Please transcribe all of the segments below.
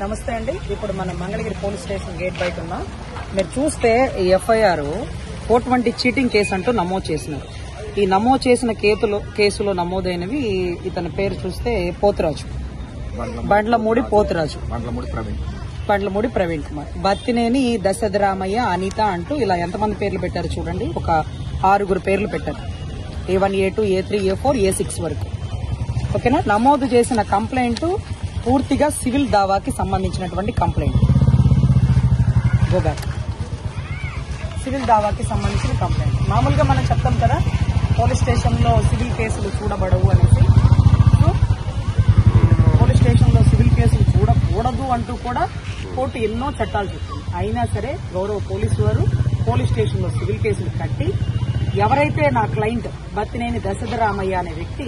నమస్తే అండి. ఇప్పుడు మనం మంగళగిరి పోలీస్ స్టేషన్ గేట్ బయట ఉన్నాం. మీరు చూస్తే ఈ ఎఫ్ఐఆర్ 420 చీటింగ్ కేసు అంటూ నమోదు చేసినారు. ఈ నమోదు చేసిన కేసులో నమోదైనవి ఇతని పేరు చూస్తే పోతురాజు, బండ్లమూడి పోతురాజు, బండ్లమూడి ప్రవీణ్ కుమార్, బత్తినేని దశరథరామయ్య, అనిత అంటూ ఇలా ఎంతమంది పేర్లు పెట్టారు చూడండి. ఒక 6 పేర్లు పెట్టారు. A1, A2, A3, A4, A6 వరకు. ఓకేనా. నమోదు చేసిన కంప్లైంట్ పూర్తిగా సివిల్ దావాకి సంబంధించినటువంటి కంప్లైంట్. సివిల్ దావాకి సంబంధించిన కంప్లైంట్. మామూలుగా మనం చెప్తాం కదా, పోలీస్ స్టేషన్లో సివిల్ కేసులు చూడబడవు అనేసి. పోలీస్ స్టేషన్లో సివిల్ కేసులు చూడకూడదు అంటూ కూడా కోర్టు ఎన్నో చట్టాలు చెప్తుంది. అయినా సరే గౌరవ పోలీసు వారు పోలీస్ స్టేషన్లో సివిల్ కేసులు కట్టి, ఎవరైతే నా క్లయింట్ బత్తినేని దశరథరామయ్య అనే వ్యక్తి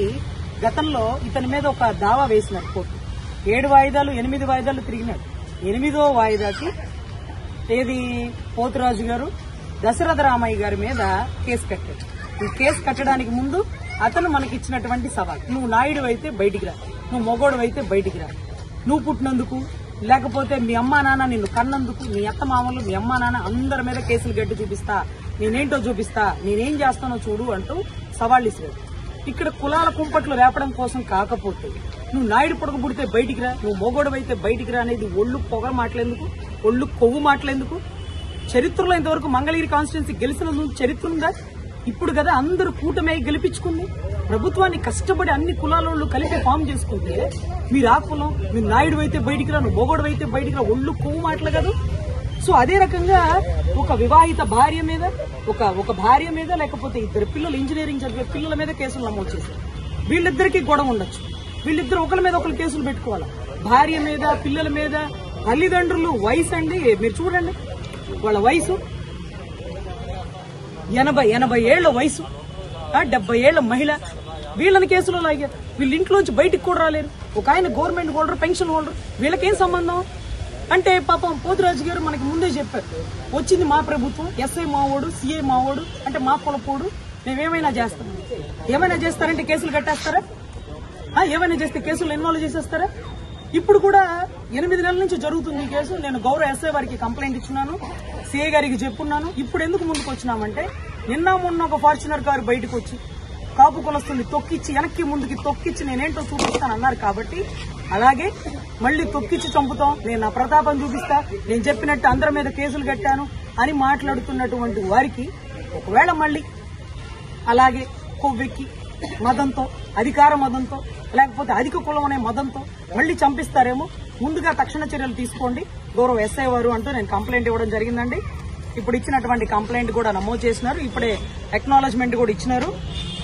గతంలో ఇతని మీద ఒక దావా వేసినారు కోర్టు. 7 వాయిదాలు 8 వాయిదాలు తిరిగినాడు. 8వ వాయిదాకి ఏది పోతురాజు గారు దశరథరామయ్య గారి మీద కేసు కట్టాడు. ఈ కేసు కట్టడానికి ముందు అతను మనకిచ్చినటువంటి సవాల్, నువ్వు నాయుడు అయితే బయటికి రా, నువ్వు మొగోడు అయితే బయటికి రా, నువ్వు పుట్టినందుకు లేకపోతే మీ అమ్మా నాన్న నిన్ను కన్నందుకు, మీ అత్త మామలు మీ అమ్మా నాన్న అందరి మీద కేసులు గట్టి చూపిస్తా, నేనేంటో చూపిస్తా, నేనేం చేస్తానో చూడు అంటూ సవాళ్ళు ఇస్తాడు. ఇక్కడ కులాల కుంపట్లు రేపడం కోసం కాకపోతే, నువ్వు నాయుడు పొడక పుడితే బయటికి రా, నువ్వు మొగోడు అయితే బయటికి రా అనేది ఒళ్ళు పొగ మాటలేందుకు, ఒళ్ళు కొవ్వు మాటలేందుకు? చరిత్రలో ఇంతవరకు మంగళగిరి కాన్స్టిట్యున్సీ గెలిచిన చరిత్ర ఉందా? ఇప్పుడు కదా అందరూ కూటమి గెలిపించుకుంది. ప్రభుత్వాన్ని కష్టపడి అన్ని కులాల కలిపి ఫామ్ చేసుకుంటే మీరు ఆ కులం, మీరు నాయుడు అయితే బయటికి రా, నువ్వు మొగోడు అయితే బయటికి రా, ఒళ్ళు కొవ్వు మాటలు కదా. సో అదే రకంగా ఒక వివాహిత భార్య మీద, ఒక భార్య మీద, లేకపోతే 2 పిల్లలు ఇంజనీరింగ్ చదివే పిల్లల మీద కేసులు నమోదు చేశారు. వీళ్ళిద్దరికీ గొడవ ఉండొచ్చు, వీళ్ళిద్దరు ఒకరి మీద ఒకరు కేసులు పెట్టుకోవాలి. భార్య మీద, పిల్లల మీద, తల్లిదండ్రులు వయసు అండి మీరు చూడండి, వాళ్ళ వయసు 80 ఏళ్ల వయసు, 70 ఏళ్ల మహిళ. వీళ్ళని కేసులో లాగారు. వీళ్ళ ఇంట్లోంచి బయటికి కూడా రాలేరు. ఒక ఆయన గవర్నమెంట్ హోల్డర్, పెన్షన్ హోల్డర్, వీళ్ళకేం సంబంధం? అంటే పాపం పోతురాజు గారు మనకి ముందే చెప్పారు, వచ్చింది మా ప్రభుత్వం, ఎస్ఐ మావోడు, సిఐ మావోడు, అంటే మా పొలపోడు, మేమేమైనా చేస్తాం. ఏమైనా చేస్తారంటే కేసులు కట్టేస్తారా? ఏమైనా చేస్తే కేసులు ఇన్వాల్వ్ చేసేస్తారా? ఇప్పుడు కూడా 8 నెలల నుంచి జరుగుతుంది ఈ కేసు. నేను గౌరవ ఎస్ఐ వారికి కంప్లైంట్ ఇచ్చినాను, సిఐ గారికి చెప్పున్నాను. ఇప్పుడు ఎందుకు ముందుకు వచ్చినామంటే, నిన్న మొన్న ఒక ఫార్చునర్ కారు బయటకు వచ్చి కాపు కులస్తుల్ని తొక్కిచ్చి, వెనక్కి ముందుకి తొక్కిచ్చి నేనేంటో చూపిస్తాను అన్నారు. కాబట్టి అలాగే మళ్లీ తొక్కిచ్చి చంపుతాం, నేను నా ప్రతాపం చూపిస్తా, నేను చెప్పినట్టు అందరి మీద కేసులు కట్టాను అని మాట్లాడుతున్నటువంటి వారికి ఒకవేళ మళ్లీ అలాగే కొవ్వెక్కి మదంతో, అధికార మదంతో, లేకపోతే అధిక కులం అనే మదంతో మళ్లీ చంపిస్తారేమో, ముందుగా తక్షణ చర్యలు తీసుకోండి గౌరవ ఎస్ఐ వారు అంటూ నేను కంప్లైంట్ ఇవ్వడం జరిగిందండి. ఇప్పుడు ఇచ్చినటువంటి కంప్లైంట్ కూడా నమోదు చేసినారు. ఇప్పుడే అక్నాలెడ్జ్మెంట్ కూడా ఇచ్చినారు.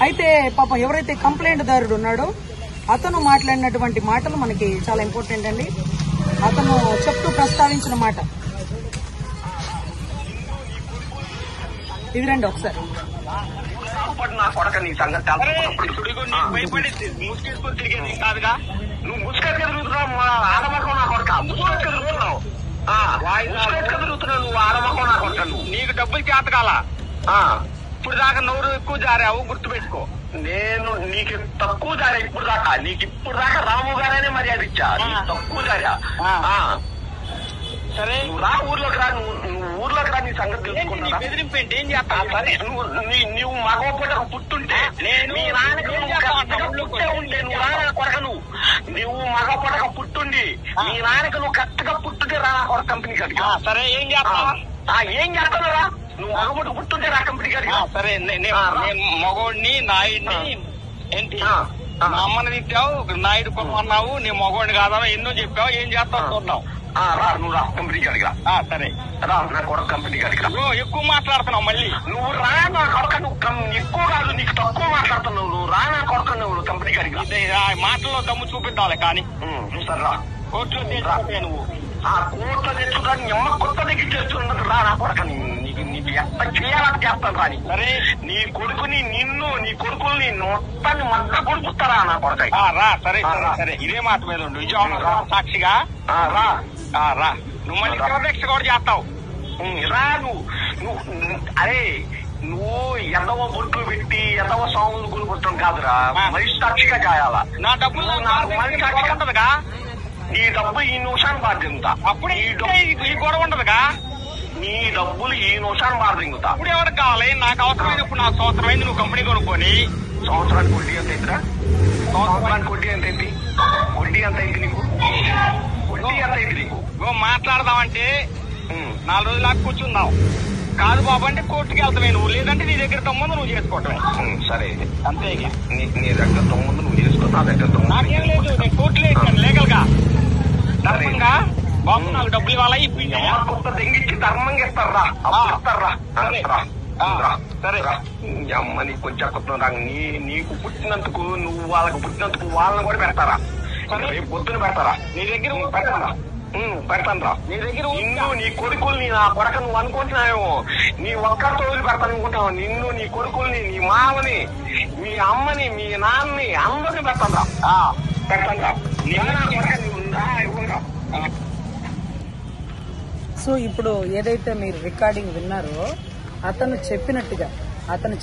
అయితే పాపం ఎవరైతే కంప్లైంట్ దారుడు ఉన్నాడో అతను మాట్లాడినటువంటి మాటలు మనకి చాలా ఇంపార్టెంట్ అండి. అతను చెప్తూ ప్రస్తావించిన మాట ఇది రండి ఒకసారి. నా కొడక నీ సంగతి ముసుకేసుకొని తిరిగేది కాదుగా, నువ్వు ముసుకేసి తిరుగుతున్నావు, ఆడమకం నా కొడక, ముసుకేసి తిరుగుతున్నావు, తిరుగుతున్నావు, నువ్వు ఆడమకం నా కొడక. నువ్వు నీకు డబ్బులు చేతకాల, ఇప్పుడు దాకా నోరు ఎక్కువ జారావు, గుర్తుపెట్టుకో. నేను నీకు తక్కువ జారా ఇప్పుడు దాకా, నీకు ఇప్పుడు దాకా రాము గారనే మర్యాద ఇచ్చా, తక్కువ జారా. సరే నువ్వు రా, ఊర్లోకి రా, నువ్వు ఊర్లోకి రా, నీ సంగతి తెలుసుకున్నా. బెదిరింపు ఏంటి, ఏం చేస్తా? సరే నువ్వు మగ పుట్టక పుట్టుంటే, మీ నాన్నకు పుట్టే ఉంటే, నువ్వు రానా కొడక, నువ్వు మగ పుట్టక పుట్టుండి మీ నాన్నకు నువ్వు కరెక్ట్గా పుట్టుంటే రా కొడక కంపెనీ కాడికి. సరే ఏం చేస్తావా? ఏం చేస్తావు రా, నువ్వు మగ పుట్ట పుట్టుంటే రా కంపెనీ కాడికి. సరే మగోడిని నాయుడిని ఏంటి, మా అమ్మని తిట్టావు, నాయుడు కొమ్మన్నావు, నీ మగోడిని కాదా ఎన్నో చెప్పావు, ఏం చేస్తావు చూద్దాం. రా నువ్వు రా కంపెనీ కాడికి రా. సరే రా నా కొడక కంపెనీ కాడికి రా. ఎక్కువ మాట్లాడుతున్నావు మళ్ళీ, నువ్వు రా నా కొడక, నువ్వు ఎక్కువ కాదు, నీకు తక్కువ మాట్లాడుతున్నావు, నువ్వు రా నా కొడక, నువ్వు కంపెనీ కాడికి రా. మాటల్లో దమ్ము చూపిద్దాలే కానీ. సరే రా, కోర్టులో తెచ్చుకుంటే నువ్వు కోర్టులో తెచ్చుకుంటా, నిమ్మ కొత్త దగ్గర చేస్తున్నట్టు రా నా కొడక, నీకు ఎంత చేయాలని చేస్తాను రాని. సరే నీ కొడుకుని, నిన్ను నీ కొడుకుల్ని మొత్తాన్ని మధ్య కొడుకుతారా నా కొడక. రా సరే సరే ఇదే మాట మీద ఉండు, విజయవాడ సాక్షిగా రా. రా నువ్వు మళ్ళీ ప్రదక్షిణ కూడా చేస్తావు. రా నువ్వు అరే నువ్వు ఎదవ బొట్లు పెట్టి ఎదవ సాంగులు కొనుక్కుంటాం కాదురా, మనిషి సాక్షిగా చేయాలా. నా డబ్బులు మనిషి సాక్షిగా ఉంటదిగా, నీ డబ్బులు ఈ నిమిషాన్ని బాధ్యత. అప్పుడు ఈ గొడవ ఉండదుగా. నీ డబ్బులు ఈ నిమిషాన్ని బాధ్యత. ఇప్పుడు ఎవరికి కావాలి? నాకు అవసరమైంది. ఇప్పుడు నాకు సంవత్సరమైంది. నువ్వు కంపెనీ కొనుక్కొని సంవత్సరానికి వడ్డీ ఎంత అయిందిరా? సంవత్సరానికి వడ్డీ ఎంత అయింది? వడ్డీ ఎంత అయింది నీకు? వడ్డీ ఎంత అయింది నీకు? మాట్లాడదామంటే 4 రోజులు లాగా కూర్చుందాం. కాదు బాబు అంటే కోర్టుకి వెళ్తామే నువ్వు. లేదంటే నీ దగ్గర తమ్ముందు నువ్వు చేసుకోవటమే. సరే అంతే. నీ దగ్గర తమ్ముందు నువ్వు చేసుకో. నా దగ్గర నాకేం లేదు. నేను కోర్టులో ఇచ్చాను లీగల్ గా ధర్మంగా. బాబు నాకు డబ్బులు ఇవ్వాలా? తెంగిచ్చి ధర్మంగా ఇస్తారా? ఇస్తారా? సరే అమ్మ నీకు కొంచెం కొత్త నీకు పుట్టినందుకు నువ్వు వాళ్ళకు పుట్టినందుకు వాళ్ళని కూడా పెడతారా? రేపు పొద్దున పెడతారా? నీ దగ్గర పెట్టారా? పెడతాను రా. నీ దగ్గర నిన్ను నీ కొడుకుల్ని నా కొడక నువ్వు అనుకుంటున్నావు. నీ ఒక్కరితో వదిలి పెడతాను అనుకుంటావు. నిన్ను నీ కొడుకుల్ని నీ మామని మీ అమ్మని మీ నాన్నని అందరినీ పెడతాను రా. పెడతాను రా. సో ఇప్పుడు ఏదైతే మీరు రికార్డింగ్ విన్నారో అతను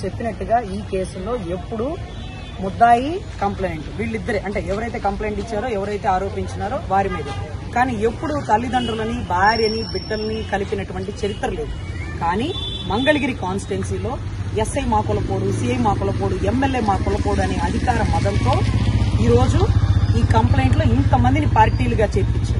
చెప్పినట్టుగా ఈ కేసులో ఎప్పుడు ముద్దాయి కంప్లైంట్ వీళ్ళిద్దరే, అంటే ఎవరైతే కంప్లైంట్ ఇచ్చారో ఎవరైతే ఆరోపించినారో వారి మీద, కానీ ఎప్పుడు తల్లిదండ్రులని భార్యని బిడ్డల్ని కలిపినటువంటి చరిత్ర లేదు. కానీ మంగళగిరి కాన్స్టిట్యున్సీలో ఎస్ఐ మా కులపోడు, సిఐ మా కులపోడు, ఎమ్మెల్యే మా కులపోడు అనే అధికార మదంతో ఈరోజు ఈ కంప్లైంట్ లో ఇంతమందిని పార్టీలుగా చేర్పించారు.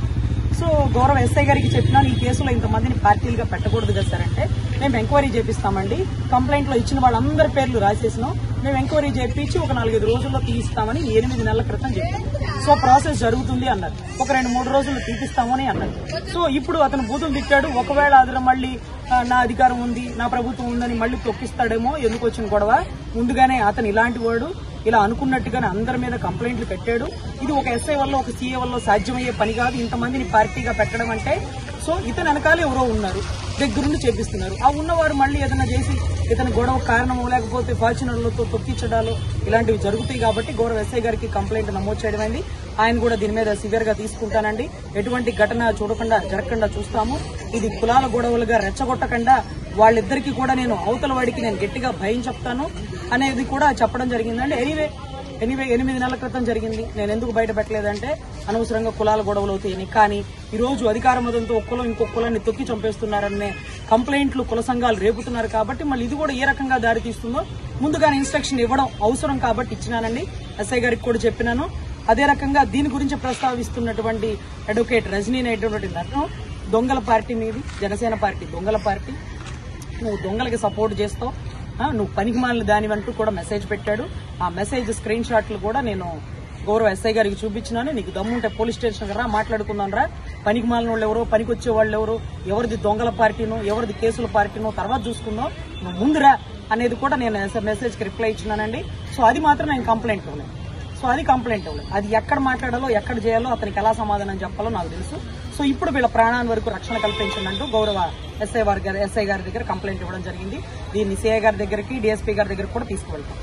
సో గౌరవ ఎస్ఐ గారికి చెప్పినాను, ఈ కేసులో ఇంతమందిని పార్టీలుగా పెట్టకూడదు కదా సార్ అంటే, మేము ఎంక్వైరీ చేపిస్తామండి, కంప్లైంట్ లో ఇచ్చిన వాళ్ళందరి పేర్లు రాసేసినాం, మేము ఎంక్వైరీ చేపించి ఒక 4-5 రోజుల్లో తీయిస్తామని 8 నెలల క్రితం చెప్పారు. సో ప్రాసెస్ జరుగుతుంది అన్నారు. ఒక 2-3 రోజుల్లో తీపిస్తామని అన్నారు. సో ఇప్పుడు అతను బూతులు తిట్టాడు. ఒకవేళ అతను మళ్ళీ నా అధికారం ఉంది, నా ప్రభుత్వం ఉందని మళ్ళీ తొక్కిస్తాడేమో, ఎందుకు వచ్చిన గొడవ, ముందుగానే అతను ఇలాంటి వాడు, ఇలా అనుకున్నట్టుగానే అందరి మీద కంప్లైంట్లు పెట్టాడు. ఇది ఒక ఎస్ఐ వల్ల ఒక సీఏ వల్ల సాధ్యమయ్యే పని కాదు, ఇంతమందిని పార్టీగా పెట్టడం అంటే. సో ఇతను వెనకాల ఎవరో ఉన్నారు, దగ్గరుండి చేపిస్తున్నారు. ఆ ఉన్నవారు మళ్ళీ ఏదైనా చేసి ఇతను గొడవ కారణమో లేకపోతే ఫార్చునర్లతో తొక్కించడాలు ఇలాంటివి జరుగుతాయి. కాబట్టి గౌరవ ఎస్ఐ గారికి కంప్లైంట్ నమోదు చేయడమైంది. ఆయన కూడా దీని మీద సివియర్ గా తీసుకుంటానండి. ఎటువంటి ఘటన జరగకుండా చూస్తాము. ఇది కులాల గొడవలుగా రెచ్చగొట్టకుండా వాళ్ళిద్దరికీ కూడా నేను అవతల వాడికి నేను గట్టిగా భయం చెప్తాను అనేది కూడా చెప్పడం జరిగిందండి. ఎనీవే 8 నెలల క్రితం జరిగింది. నేను ఎందుకు బయట పెట్టలేదంటే అనవసరంగా కులాల గొడవలు అవుతాయని. కానీ ఈ రోజు అధికార మదంతో ఒక కులం ఇంకొక కులాన్ని తొక్కి చంపేస్తున్నారనే కంప్లైంట్లు కుల సంఘాలు రేపుతున్నారు. కాబట్టి మళ్ళీ ఇది కూడా ఏ రకంగా దారితీస్తుందో ముందుగానే ఇన్స్ట్రక్షన్ ఇవ్వడం అవసరం కాబట్టి ఇచ్చినానండి. ఎస్ఐ గారికి కూడా చెప్పినాను. అదే రకంగా దీని గురించి ప్రస్తావిస్తున్నటువంటి అడ్వకేట్ రజనీ అనేటువంటి నన్ను దొంగల పార్టీ మీది, జనసేన పార్టీ దొంగల పార్టీ, నువ్వు దొంగలకి సపోర్ట్ చేస్తావు, నువ్వు పనికిమాలిన దానివంటూ కూడా మెసేజ్ పెట్టాడు. ఆ మెసేజ్ స్క్రీన్ షాట్లు కూడా నేను గౌరవ ఎస్ఐ గారికి చూపించినాను. నీకు దమ్ముంటే పోలీస్ స్టేషన్ రా, మాట్లాడుకుందాం రా, పనికిమాలిన వాళ్ళు ఎవరో, పనికొచ్చే వాళ్ళు ఎవరు, ఎవరిది దొంగల పార్టీనో ఎవరిది కేసుల పార్టీనో తర్వాత చూసుకుందాం, నువ్వు ముందురా అనేది కూడా నేను మెసేజ్ కి రిప్లై ఇచ్చినానండి. సో అది మాత్రం నేను కంప్లైంట్ ఇవ్వలేదు. అది ఎక్కడ మాట్లాడాలో ఎక్కడ చేయాలో అతనికి ఎలా సమాధానం చెప్పాలో నాకు తెలుసు. సో ఇప్పుడు వీళ్ళ ప్రాణాన్ని వరకు రక్షణ కల్పించిందంటూ గౌరవ ఎస్ఐ గారి దగ్గర కంప్లైంట్ ఇవ్వడం జరిగింది. దీన్ని సిఐ గారి దగ్గరికి, డిఎస్పీ గారి దగ్గరికి కూడా తీసుకువెళ్తాం.